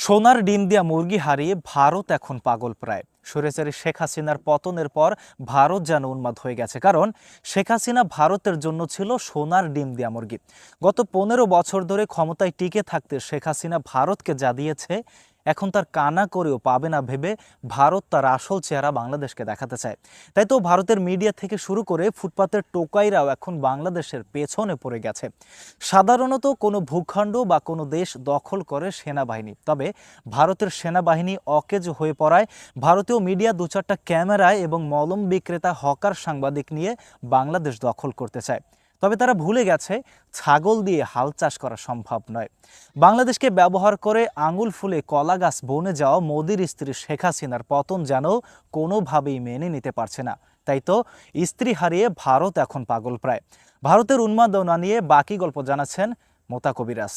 সোনার ডিম দিয়া মুরগি হারিয়ে ভারত এখন পাগল প্রায়। স্বৈরাচারী শেখ হাসিনার পতনের পর ভারত যেন উন্মাদ হয়ে গেছে, কারণ শেখ হাসিনা ভারতের জন্য ছিল সোনার ডিম দিয়া মুরগি। গত 15 বছর ধরে ক্ষমতায় টিকে থাকতে শেখ হাসিনা ভারতকে যা দিয়েছে, এখন তার কানা করেও পাবে না ভেবে ভারত তার আসল চেহারা বাংলাদেশকে দেখাতে চায়। তাই তো ভারতের মিডিয়া থেকে শুরু করে ফুটপাতের টোকাইরাও এখন বাংলাদেশের পেছনে পড়ে গেছে। সাধারণত কোনো ভূখণ্ড বা কোনো দেশ দখল করে সেনাবাহিনী, তবে ভারতের সেনাবাহিনী অকেজ হয়ে পড়ায় ভারতীয় মিডিয়া 2-4টা ক্যামেরায় এবং মলম বিক্রেতা হকার সাংবাদিক নিয়ে বাংলাদেশ দখল করতে চায়। তবে তারা ভুলে গেছে ছাগল দিয়ে হাল চাষ করা সম্ভব নয়। বাংলাদেশকে ব্যবহার করে আঙুল ফুলে কলা গাছ বনে যাওয়া মোদির স্ত্রী শেখ হাসিনার পতন যেন কোনোভাবেই মেনে নিতে পারছে না। তাই তো স্ত্রী হারিয়ে ভারত এখন পাগল প্রায়। ভারতের উন্মাদনা নিয়ে বাকি গল্প জানাচ্ছেন মোতা কবিরাজ।